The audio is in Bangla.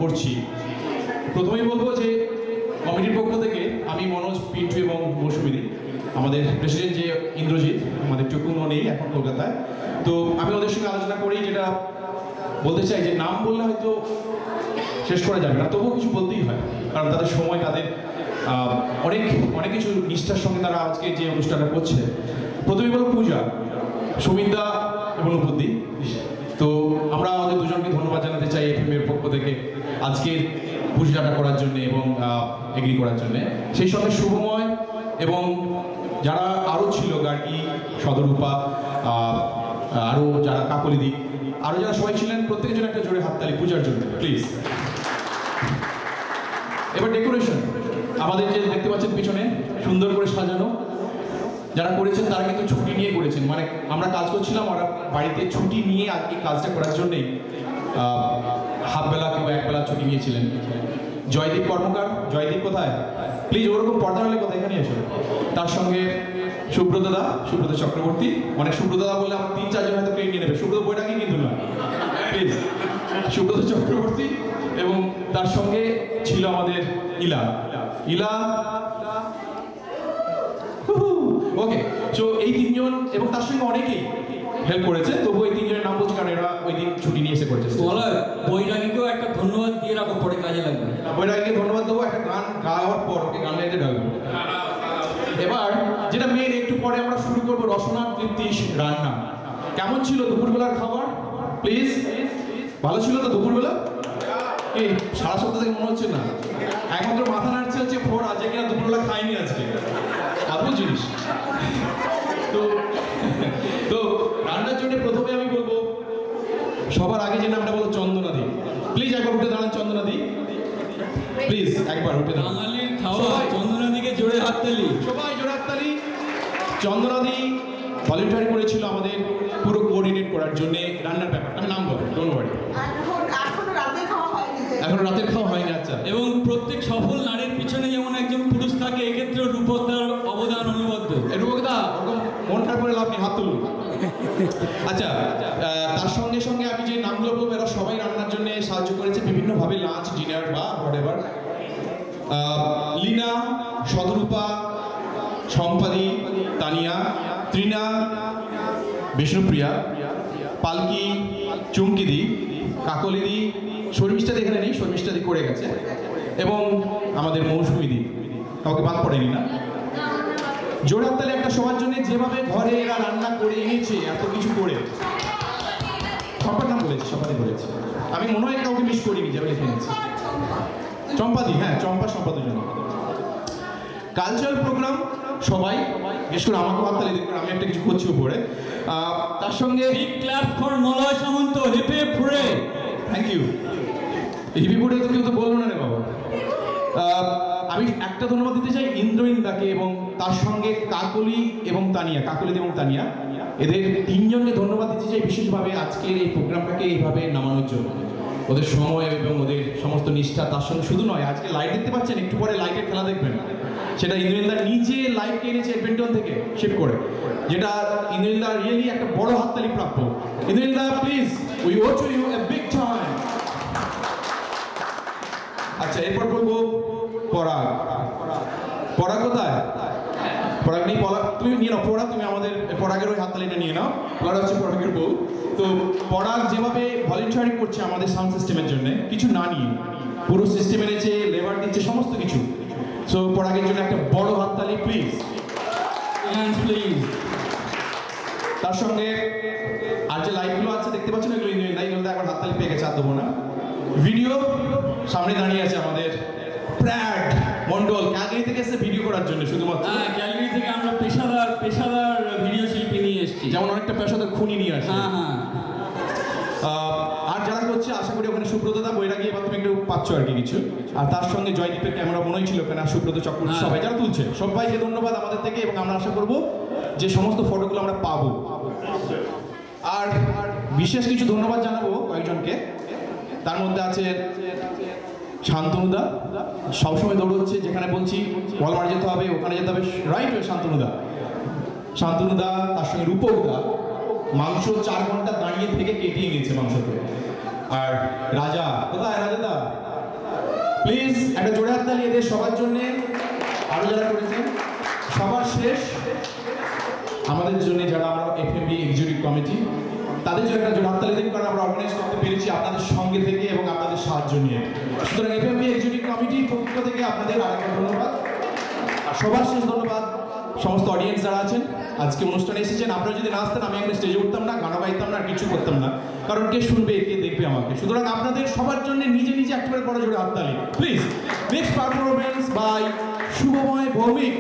করছি। প্রথমেই বলবো যে কমিটির পক্ষ থেকে আমি মনোজ, পিন্টু এবং মৌসুমী, আমাদের প্রেসিডেন্ট যে ইন্দ্রজিৎ, আমাদের চকুনও নেই এখন কলকাতায়, তো আমি ওদের সঙ্গে আলোচনা করি, যেটা বলতে চাই যে নাম বললে হয়তো শেষ করা যাবে না, তবুও কিছু বলতেই হয়, কারণ তাদের সময়, তাদের অনেক অনেক কিছু নিষ্ঠার সঙ্গে তারা আজকে যে অনুষ্ঠানটা করছে। প্রথমেই বলবো পূজা, সুমিতা এবং উপদ্বীপ। তো আমরা আমাদের দুজনকে ধন্যবাদ জানাতে চাই এফএমের পক্ষ থেকে আজকের পূজাটা করার জন্য এবং এগ্রি করার জন্য। সেই সঙ্গে শুভময় এবং যারা আরও ছিল, গার্গী, সদরূপা, আরও যারা কাকলিদি, আরও যারা সবাই ছিলেন, প্রত্যেকের জন্য একটা জোরে হাততালি পূজার জন্য প্লিজ। এবার ডেকোরেশন, আমাদের যে দেখতে পাচ্ছেন পিছনে সুন্দর করে সাজানো, যারা করেছেন তারা কিন্তু ছুটি নিয়ে করেছেন, মানে আমরা কাজ করছিলাম, ওরা বাড়িতে ছুটি নিয়ে আজকে কাজটা করার জন্যই হাফ বেলা কিংবা একবেলা ছুটি নিয়েছিলেন। জয়দীপ কর্মকার, জয়দীপ কোথায়? প্লিজ ওরকম পর্দা হলে কোথায়, এখানে এসো। তার সঙ্গে সুব্রত দা, সুব্রত চক্রবর্তী, মানে সুব্রত দা বললে আমার 3-4 জন হয়তো ক্রেডিট নিয়ে নেবে, সুব্রত বইটাকে কিন্তু না, প্লিজ। সুব্রত চক্রবর্তী এবং তার সঙ্গে ছিল আমাদের ইলা। ওকে, তো এই 3 জন এবং তার সঙ্গে অনেকেই হেল্প করেছে, তবু এই 3 জনের নাম বলছি কারণ এরা ওই দিন ছুটি নিয়ে এসে করেছে। বৈরাগীকেও একটা ধন্যবাদ দিয়ে রাখো, পরে কাজে লাগবে। বৈরাগীকে ধন্যবাদ দেবো, একটা গান গাওয়ার পর ওকে গান গাইতে ডাকবো। এবার যেটা মেন, একটু পরে আমরা শুরু করবো রসনা তৃপ্তিশ রান্না। কেমন ছিল দুপুরবেলার খাবার প্লিজ? ভালো ছিল তো দুপুরবেলা? এই সারা সপ্তাহ থেকে মনে হচ্ছে না, একমাত্র মাথা নাড়ছে হচ্ছে ফোর, আজকে কিনা দুপুরবেলা খাইনি আজকে, অদ্ভুত জিনিস। তো রান্নার জন্য প্রথমে আমি বলবো সবার আগে যে নামটা বলো চন্দনাদি, প্লিজ একবার উঠে দাঁড়ান চন্দনাদি, প্লিজ একবার উঠে দাঁড়ান। বাঙালির খাওয়া চন্দনাদিকে জোরে হাততালি, সবাই জোরে হাততালি। চন্দনাদি ভলেন্টারি করেছিল আমাদের পুরো কোঅর্ডিনেট করার জন্য রান্নার ব্যাপার। আমি নাম বলো, ডোন্ট ওয়ারি। এখন রাতের খাওয়া হয়নি। আচ্ছা, এবং প্রত্যেক সফল নারীর পিছনে যেমন একজন পুরুষ থাকে, এক্ষেত্রে রূপকদার অবদান অনবদ্য। রূপকদা ওরকম মন খারাপ করে লাভ নেই, হাত তুলুন। আচ্ছা, তার সঙ্গে সঙ্গে আমি যে নামগুলো বলবো, এরা সবাই রান্নার জন্য সাহায্য করেছে বিভিন্নভাবে, লাঞ্চ, ডিনার বা হোয়াটএভার। লীনা, সদরূপা, সম্পাদি, তানিয়া, তৃণা, বিষ্ণুপ্রিয়া, পালকি, চুমকিদি, কাকলিদি, শর্মিষ্ঠাদি এখানে নেই, শর্মিষ্ঠাদি করে গেছে, এবং আমাদের মৌসুমীদি, কাউকে বাদ পড়েনি না। জোড়ার তালে একটা সবার জন্য, যেভাবে ঘরে এরা রান্না করে এনেছে, এত কিছু করে, সবার নাম বলেছে, সবাই বলেছে, আমি মনে হয় কাউকে মিস করিনি, যাবে লিখে নিয়েছি। চম্পাদি, হ্যাঁ চম্পা, সম্পাদের জন্য। কালচারাল প্রোগ্রাম সবাই, বিশেষ করে আমাকে হাততালি দিন, আমি একটা কিছু করছি উপরে। তার সঙ্গে big clap for Malay Samanta, hip hip hooray. Thank you. Hip hip hooray তো কেউ তো বললো না রে বাবা। আমি একটা ধন্যবাদ দিতে চাই ইন্দ্রইন্দাকে এবং তার সঙ্গে কাকলি এবং তানিয়া, কাকলিদি এবং তানিয়া, এদের 3 জনকে ধন্যবাদ দিতে চাই বিশেষভাবে আজকের এই প্রোগ্রামটাকে এইভাবে নামানোর জন্য। ওদের সময় এবং ওদের সমস্ত নিষ্ঠা, তার সঙ্গে শুধু নয়, আজকে লাইট দেখতে পাচ্ছেন, একটু পরে লাইটের খেলা দেখবেন, সেটা ইন্দ্রইন্দা নিজে লাইট এনেছে এডমিন্টন থেকে শিফট করে, যেটা ইন্দ্রইন্দা রিয়েলি একটা বড় হাততালি প্রাপ্য। ইন্দ্রইন্দা please, we owe to you a big time. আচ্ছা, এরপর বলবো পরাগ। পরাগ কোথায়? পরাগ নেই, পরাগ তুমি নিয়ে নাও, পরাগ তুমি আমাদের পরাগের ওই হাততালিটা নিয়ে নাও, পরাগ হচ্ছে পরাগের বউ। তো পরাগ যেভাবে ভলেন্টারি করছে আমাদের সাউন্ড সিস্টেমের জন্য, কিছু না নিয়ে পুরো সিস্টেম এনেছে, লেবার দিচ্ছে, সমস্ত কিছু। সো পরাগের জন্য একটা বড় হাততালি প্লিজ, প্লিজ। তার সঙ্গে আর যে লাইটগুলো আছে দেখতে পাচ্ছেন, এগুলো ইন্দ্রইন্দা একবার হাততালি পেয়ে গেছে, আর দেবো না। ভিডিও সামনে দাঁড়িয়ে আছে আমাদের প্র্যাড মন্ডল, ক্যালগারি থেকে এসে ভিডিও করার জন্য শুধুমাত্র। হ্যাঁ, ক্যালগারি থেকে আমরা পেশাদার ভিডিও শিল্পী নিয়ে এসেছি, যেমন অনেকটা পেশাদার খুনি নিয়ে আসে। হ্যাঁ হ্যাঁ। আর যারা করছে, আশা করি ওখানে সুব্রতদা, বৈরাগী, এবার তুমি একটু পাচ্ছ আর কি কিছু। আর তার সঙ্গে জয়দীপের ক্যামেরা মনেই ছিল, কেন সুব্রত চক্রবর্তী, সবাই যারা তুলছে সবাইকে ধন্যবাদ আমাদের থেকে, এবং আমরা আশা করব যে সমস্ত ফটোগুলো আমরা পাবো। আর বিশেষ কিছু ধন্যবাদ জানাবো কয়েকজনকে, তার মধ্যে আছে শান্তনুদা, সবসময় দৌড়চ্ছে, যেখানে বলছি ওয়ালমার্ট যেতে হবে, ওখানে যেতে হবে, রাইট ওয়ে শান্তনুদা, তার সঙ্গে রূপকদা, মাংস 4 ঘন্টা দাঁড়িয়ে থেকে কেটে এনেছে মাংসকে। আর রাজা কোথায় রাজাদা, প্লিজ একটা জোরে হাততালি এদের সবার জন্যে, আরো যারা করেছেন সবার শেষ আমাদের জন্য যারা আমরা এফএমবি এক্সিকিউটিভ কমিটি, তাদের জন্য একটা জোরে হাততালি দিন, কারণ আমরা অর্গানাইজ করতে পেরেছি আপনাদের সঙ্গে থেকে এবং আপনাদের সাহায্য নিয়ে। সুতরাং এফএমবি এক্সিকিউটিভ কমিটির পক্ষ থেকে আপনাদের আরেকটা ধন্যবাদ। আর সবার শেষ ধন্যবাদ সমস্ত অডিয়েন্স যারা আছেন আজকে অনুষ্ঠানে এসেছেন। আপনারা যদি না আসতেন আমি এখানে স্টেজে উঠতাম না, গানা গাইতাম না, আর কিছু করতাম না, কারণ কে শুনবে কে দেখবে আমাকে। সুতরাং আপনাদের সবার জন্য নিজে নিজে একেবারে বড় জোরে হাততালি please. Next performance by Shubhamoy Bhowmik.